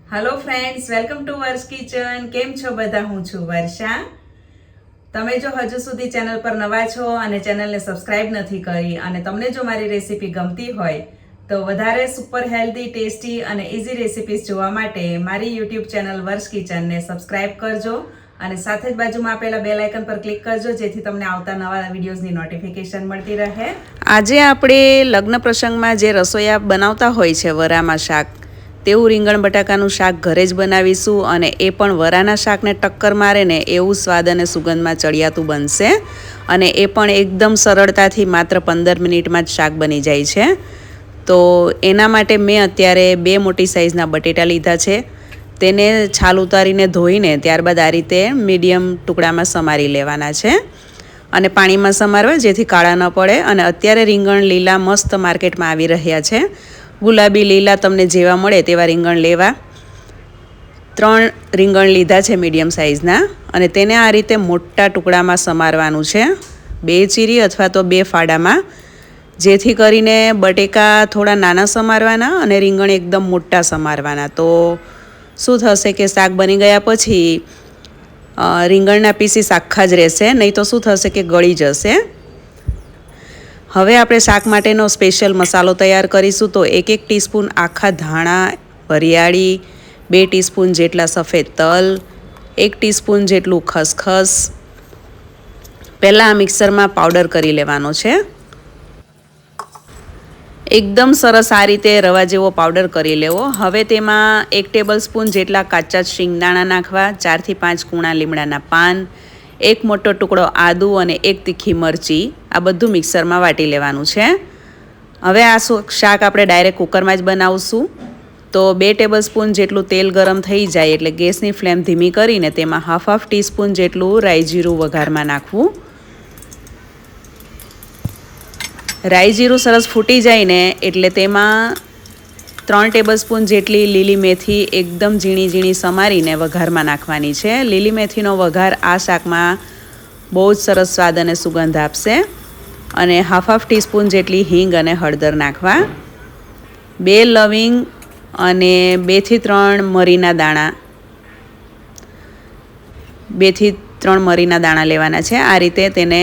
Hello friends, welcome to वर्ष kitchen. केम छो बधा? हूँ छू वर्षा। તમે જો હજુ સુધી ચેનલ પર નવા છો અને ચેનલને સબસ્ક્રાઇબ નથી કરી અને તમને જો મારી રેસીપી ગમતી હોય તો વધારે સુપર હેલ્ધી, ટેસ્ટી અને ઇઝી રેસીપીઝ જોવા માટે મારી યુટ્યુબ ચેનલ વર્ષ કિચનને સબસ્ક્રાઇબ કરજો અને સાથે જ બાજુમાં આપેલા બેલ આઇકન પર ક્લિક કરજો જેથી તમને આવતા નવા વિડીયોઝની નોટિફિકેશન મળતી રહે। આજે આપણે લગ્ન પ્રસંગમાં જે રસોઈયા બનાવતા હોય છે વરામાં શાક, તેવું રીંગણ બટાકાનું શાક ઘરે જ બનાવીશું અને એ પણ વરાના શાકને ટક્કર મારે ને એવું સ્વાદ અને સુગંધમાં ચડિયાતું બનશે અને એ પણ એકદમ સરળતાથી માત્ર 15 મિનિટમાં જ શાક બની જાય છે। તો એના માટે મેં અત્યારે 2 મોટી સાઇઝના બટેટા લીધા છે। તેને છાલ ઉતારીને ધોઈને ત્યારબાદ આ રીતે મીડિયમ ટુકડામાં સમારી લેવાના છે અને પાણીમાં સમારવા જેથી કાળા ન પડે। અને અત્યારે રીંગણ લીલા મસ્ત માર્કેટમાં આવી રહ્યા છે। ગુલાબી લીલા તમને જેવા મળે તેવા રીંગણ લેવા। 3 રીંગણ લીધા છે મીડિયમ સાઇઝના અને તેને આ રીતે મોટા ટુકડામાં સમારવાનું છે, 2 ચીરી અથવા તો 2 ફાડામાં, જેથી કરીને બટેકા થોડા નાના સમારવાના અને રીંગણ એકદમ મોટા સમારવાના। તો શું થશે કે શાક બની ગયા પછી રીંગણના પીસીસ આખા જ રહેશે, નહીં તો શું થશે કે ગળી જશે। હવે આપણે શાક માટેનો સ્પેશિયલ મસાલો તૈયાર કરીશું। તો 1 ટીસ્પૂન આખા ધાણા, વરિયાળી, 2 ટીસ્પૂન જેટલા સફેદ તલ, 1 ટીસ્પૂન જેટલું ખસખસ પહેલાં આ મિક્સરમાં પાવડર કરી લેવાનો છે। એકદમ સરસ આ રીતે રવા જેવો પાવડર કરી લેવો। હવે તેમાં 1 ટેબલસ્પૂન જેટલા કાચા શિંગદાણા નાખવા, 4 થી 5 કૂણા લીમડાના પાન, 1 મોટો ટુકડો આદુ અને 1 તીખી મરચી, આ બધું મિક્સરમાં વાટી લેવાનું છે। હવે આ શાક આપણે ડાયરેક્ટ કુકરમાં જ બનાવશું। તો 2 ટેબલસ્પૂન જેટલું તેલ ગરમ થઈ જાય એટલે ગેસની ફ્લેમ ધીમી કરીને તેમાં હાફ ટીસ્પૂન જેટલું રાઈ જીરું વઘારમાં નાખવું। રાઈ જીરું સરસ ફૂટી જાય ને એટલે તેમાં 3 ટેબલસ્પૂન જેટલી લીલી મેથી એકદમ ઝીણી ઝીણી સમારીને વઘારમાં નાખવાની છે। લીલી મેથીનો વઘાર આ શાકમાં બહુ જ સરસ સ્વાદ અને સુગંધ આપશે। અને હાફ ટીસ્પૂન જેટલી હિંગ અને હળદર નાખવા, 2 લવિંગ અને 2 થી 3 મરીના દાણા, 2 થી 3 મરીના દાણા લેવાના છે। આ રીતે તેને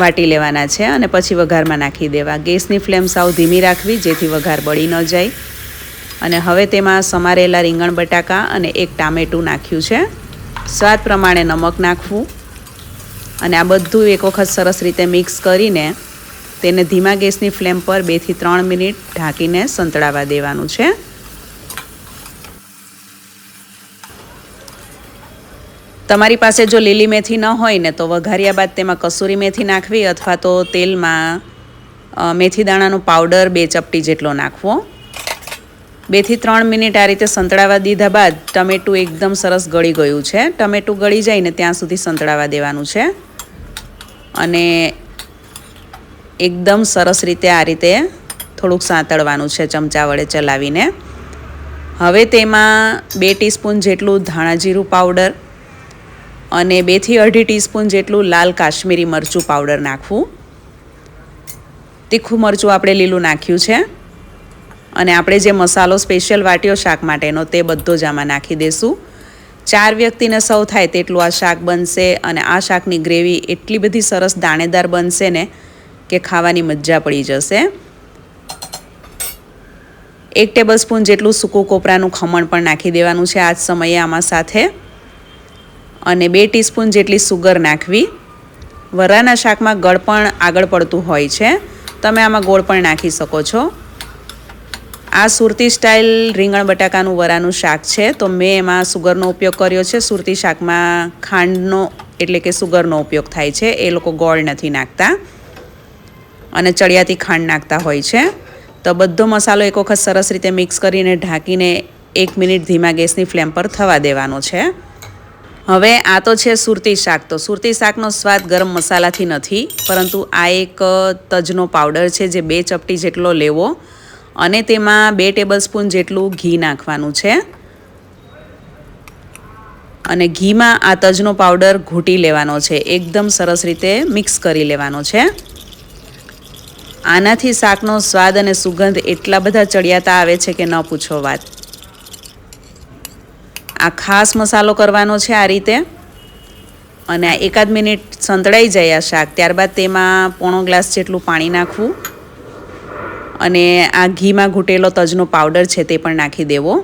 વાટી લેવાના છે અને પછી વઘારમાં નાખી દેવા। ગેસની ફ્લેમ સાવ ધીમી રાખવી જેથી વઘાર બળી ન જાય। અને હવે તેમાં સમારેલા રીંગણ બટાકા અને 1 ટામેટું નાખ્યું છે, સ્વાદ પ્રમાણે નમક નાખવું અને આ બધું એક વખત સરસ રીતે મિક્સ કરીને તેને ધીમા ગેસની ફ્લેમ પર 2 થી 3 મિનિટ ઢાંકીને સંતળાવા દેવાનું છે। તમારી પાસે જો લીલી મેથી ન હોય ને તો વઘાર્યા બાદ તેમાં કસૂરી મેથી નાખવી અથવા તો તેલમાં મેથી દાણાનો પાવડર 2 ચપટી જેટલો નાખવો। 2 થી 3 મિનિટ આ રીતે સંતળાવા દીધા બાદ ટમેટું એકદમ સરસ ગળી ગયું છે। ટમેટું ગળી જાય ને ત્યાં સુધી સંતળાવા દેવાનું છે અને એકદમ સરસ રીતે આ રીતે થોડુંક સાંતળવાનું છે ચમચા વડે ચલાવીને। હવે તેમાં 2 ટીસ્પૂન જેટલું ધાણા જીરું પાવડર અને 2 થી 2.5 ટીસ્પૂન જેટલું લાલ કાશ્મીરી મરચું પાવડર નાખવું। તીખું મરચું આપણે લીલું નાખ્યું છે અને આપણે જે મસાલો સ્પેશિયલ વાટ્યો શાક માટેનો તે બધો જ આમાં નાખી દઈશું। 4 વ્યક્તિને સર્વ થાય તેટલું આ શાક બનશે અને આ શાકની ગ્રેવી એટલી બધી સરસ દાણેદાર બનશે ને કે ખાવાની મજા પડી જશે। 1 ટેબલસ્પૂન જેટલું સૂકું કોપરાનું ખમણ પણ નાખી દેવાનું છે આ જ સમયે આમાં સાથે અને 2 ટીસ્પૂન જેટલી સુગર નાખવી। વરાના શાકમાં ગળ પણ આગળ પડતું હોય છે, તમે આમાં ગોળ પણ નાખી શકો છો। આ સુરતી સ્ટાઇલ રીંગણ બટાકાનું વરાનું શાક છે તો મેં એમાં સુગરનો ઉપયોગ કર્યો છે। સુરતી શાકમાં ખાંડનો એટલે કે સુગરનો ઉપયોગ થાય છે, એ લોકો ગોળ નથી નાખતા અને ચડિયાતી ખાંડ નાખતા હોય છે। તો બધો મસાલો એક વખત સરસ રીતે મિક્સ કરીને ઢાંકીને 1 મિનિટ ધીમા ગેસની ફ્લેમ પર થવા દેવાનો છે। હવે આ તો છે સુરતી શાક। તો સુરતી શાકનો સ્વાદ ગરમ મસાલાથી નથી, પરંતુ આ એક તજનો પાવડર છે જે 2 ચપટી જેટલો લેવો અને તેમાં 2 ટેબલસ્પૂન જેટલું ઘી નાખવાનું છે અને ઘીમાં આ તજનો પાવડર ઘૂંટી લેવાનો છે, એકદમ સરસ રીતે મિક્સ કરી લેવાનો છે। આનાથી શાકનો સ્વાદ અને સુગંધ એટલા બધા ચડિયાતા આવે છે કે ન પૂછો વાત। આ ખાસ મસાલો કરવાનો છે આ રીતે, અને આ 1 મિનિટ સંતળાઈ જાય આ શાક, ત્યારબાદ તેમાં પોણો ગ્લાસ જેટલું પાણી નાખવું અને આ ઘીમાં ઘૂંટેલો તજનો પાવડર છે તે પણ નાખી દેવો.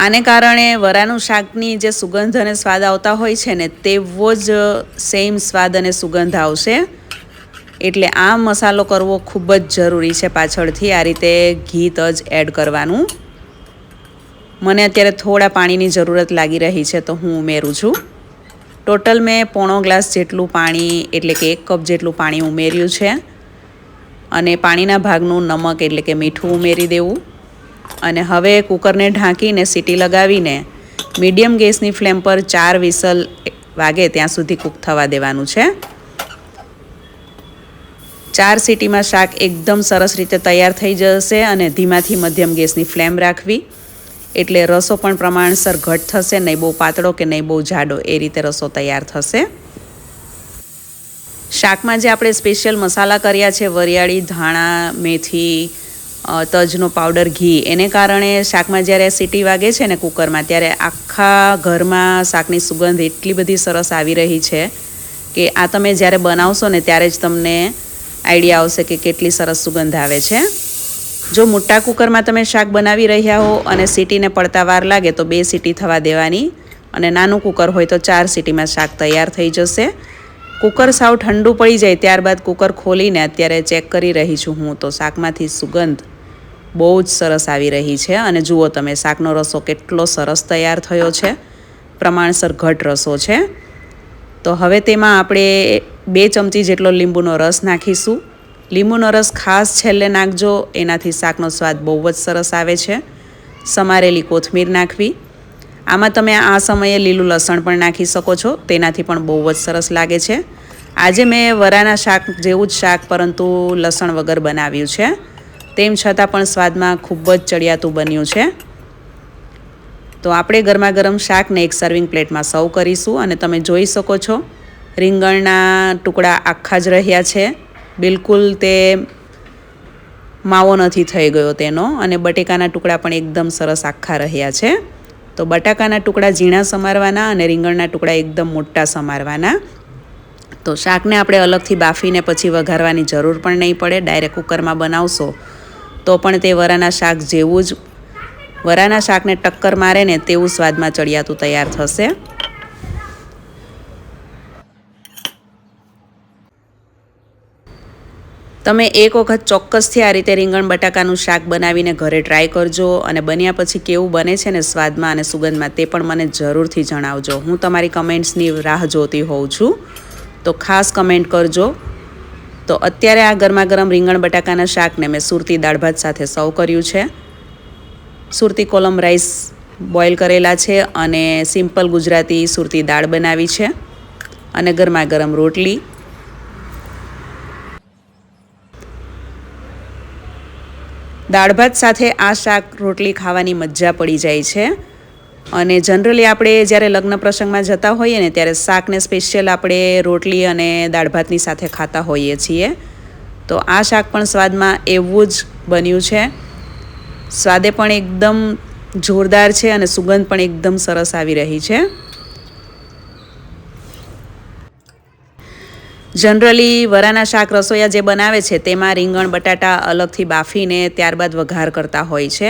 આને કારણે વરાનું શાકની જે સુગંધ અને સ્વાદ આવતા હોય છે ને તેવો જ સેમ સ્વાદ અને સુગંધ આવશે. એટલે આ મસાલો કરવો ખૂબ જ જરૂરી છે પાછળથી. આ રીતે ઘી તજ એડ કરવાનું. મને અત્યારે થોડા પાણીની જરૂરત લાગી રહી છે તો હું ઉમેરું છું. ટોટલ મેં પોણો ગ્લાસ જેટલું પાણી એટલે કે 1 કપ જેટલું પાણી ઉમેર્યું છે. અને પાણીના ભાગનું નમક એટલે કે મીઠું ઉમેરી દેવું. અને હવે કુકરને ઢાંકીને સીટી લગાવીને મીડિયમ ગેસની ફ્લેમ પર 4 વિસલ વાગે ત્યાં સુધી કૂક થવા દેવાનું છે. 4 સીટીમાં શાક એકદમ સરસ રીતે તૈયાર થઈ જશે. અને ધીમાથી મધ્યમ ગેસની ફ્લેમ રાખવી, એટલે રસો પણ પ્રમાણસર ઘટ થશે, નહીં બહુ પાતળો કે નહીં બહુ જાડો, એ રીતે રસો તૈયાર થશે. શાકમાં જે આપણે સ્પેશિયલ મસાલા કર્યા છે, વરિયાળી, ધાણા, મેથી, તજનો પાવડર, ઘી, એને કારણે શાકમાં જ્યારે સીટી વાગે છે ને કુકરમાં, ત્યારે આખા ઘરમાં શાકની સુગંધ એટલી બધી સરસ આવી રહી છે કે આ તમે જ્યારે બનાવશો ને ત્યારે જ તમને આઈડિયા આવશે કે કેટલી સરસ સુગંધ આવે છે. જો મોટા કુકરમાં તમે શાક બનાવી રહ્યા હો અને સીટીને પડતા વાર લાગે તો 2 સીટી થવા દેવાની, અને નાનું કુકર હોય તો 4 સીટીમાં શાક તૈયાર થઈ જશે. કુકર સાવ ઠંડુ પડી જાય ત્યારબાદ કુકર ખોલીને અત્યારે ચેક કરી રહી છું હું, તો શાકમાંથી સુગંધ બહુ જ સરસ આવી રહી છે. અને જુઓ તમે, શાકનો રસો કેટલો સરસ તૈયાર થયો છે, પ્રમાણસર ઘટ રસો છે. તો હવે તેમાં આપણે 2 ચમચી જેટલો લીંબુનો રસ નાખીશું. લીંબુનો રસ ખાસ છેલ્લે નાખજો, એનાથી શાકનો સ્વાદ બહુ જ સરસ આવે છે. સમારેલી કોથમીર નાખવી. આમાં તમે આ સમયે લીલું લસણ પણ નાખી શકો છો, તેનાથી પણ બહુ જ સરસ લાગે છે. આજે મેં વરાના શાક જેવું જ શાક પરંતુ લસણ વગર બનાવ્યું છે, તેમ છતાં પણ સ્વાદમાં ખૂબ જ ચડિયાતું બન્યું છે. તો આપણે ગરમા ગરમ શાકને એક સર્વિંગ પ્લેટમાં સર્વ કરીશું. અને તમે જોઈ શકો છો રીંગણના ટુકડા આખા જ રહ્યા છે, બિલકુલ તે માવો નથી થઈ ગયો તેનો. અને બટેકાના ટુકડા પણ એકદમ સરસ આખા રહ્યા છે. તો બટાકાના ટુકડા ઝીણા સમારવાના અને રીંગણના ટુકડા એકદમ મોટા સમારવાના. તો શાકને આપણે અલગથી બાફીને પછી વઘારવાની જરૂર પણ નહીં પડે. ડાયરેક્ટ કુકરમાં બનાવશો તો પણ તે વરાના શાક જેવું જ, વરાના શાકને ટક્કર મારે ને તેવું સ્વાદમાં ચડિયાતું તૈયાર થશે. તમે એક વખત ચોક્કસથી આ રીતે રીંગણ બટાકાનું શાક બનાવીને ઘરે ટ્રાય કરજો, અને બન્યા પછી કેવું બને છે ને સ્વાદમાં અને સુગંધમાં તે પણ મને જરૂરથી જણાવજો. હું તમારી કમેન્ટ્સની રાહ જોતી હોઉં છું, તો ખાસ કમેન્ટ કરજો. તો અત્યારે આ ગરમા ગરમ રીંગણ બટાકાના શાકને મેં સુરતી દાળ ભાત સાથે સર્વ કર્યું છે. સુરતી કોલમ રાઈસ બોઇલ કરેલા છે અને સિમ્પલ ગુજરાતી સુરતી દાળ બનાવી છે, અને ગરમા ગરમ રોટલી. દાળ ભાત સાથે આ શાક રોટલી ખાવાની મજા પડી જાય છે. અને જનરલી આપણે જ્યારે લગ્ન પ્રસંગમાં જતા હોઈએ ને ત્યારે શાકને સ્પેશિયલ આપણે રોટલી અને દાળ ભાતની સાથે ખાતા હોઈએ છીએ. તો આ શાક પણ સ્વાદમાં એવું જ બન્યું છે. સ્વાદે પણ એકદમ જોરદાર છે અને સુગંધ પણ એકદમ સરસ આવી રહી છે. જનરલી વરાના શાક રસોઈયા જે બનાવે છે તેમાં રીંગણ બટાટા અલગથી બાફીને ત્યારબાદ વઘાર કરતા હોય છે,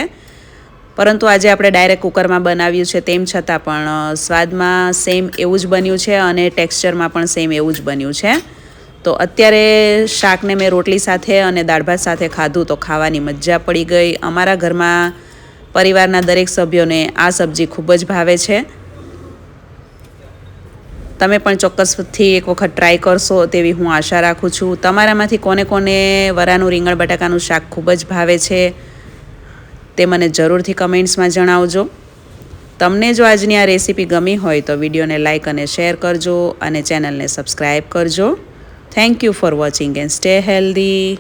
પરંતુ આજે આપણે ડાયરેક્ટ કુકરમાં બનાવ્યું છે, તેમ છતાં પણ સ્વાદમાં સેમ એવું જ બન્યું છે અને ટેક્સચરમાં પણ સેમ એવું જ બન્યું છે. તો અત્યારે શાકને મેં રોટલી સાથે અને દાળ ભાત સાથે ખાધું તો ખાવાની મજા પડી ગઈ. અમારા ઘરમાં પરિવારના દરેક સભ્યોને આ સબ્જી ખૂબ જ ભાવે છે. તમે પણ ચોક્કસથી એક વખત ટ્રાય કરશો તેવી હું આશા રાખું છું. તમારામાંથી કોને કોને વરાનું રીંગણ બટાકાનું શાક ખૂબ જ ભાવે છે તે મને જરૂરથી કમેન્ટ્સમાં જણાવજો. તમને જો આજની આ રેસીપી ગમી હોય તો વિડીયોને લાઇક અને શેર કરજો અને ચેનલને સબસ્ક્રાઈબ કરજો. Thank you for watching and stay healthy.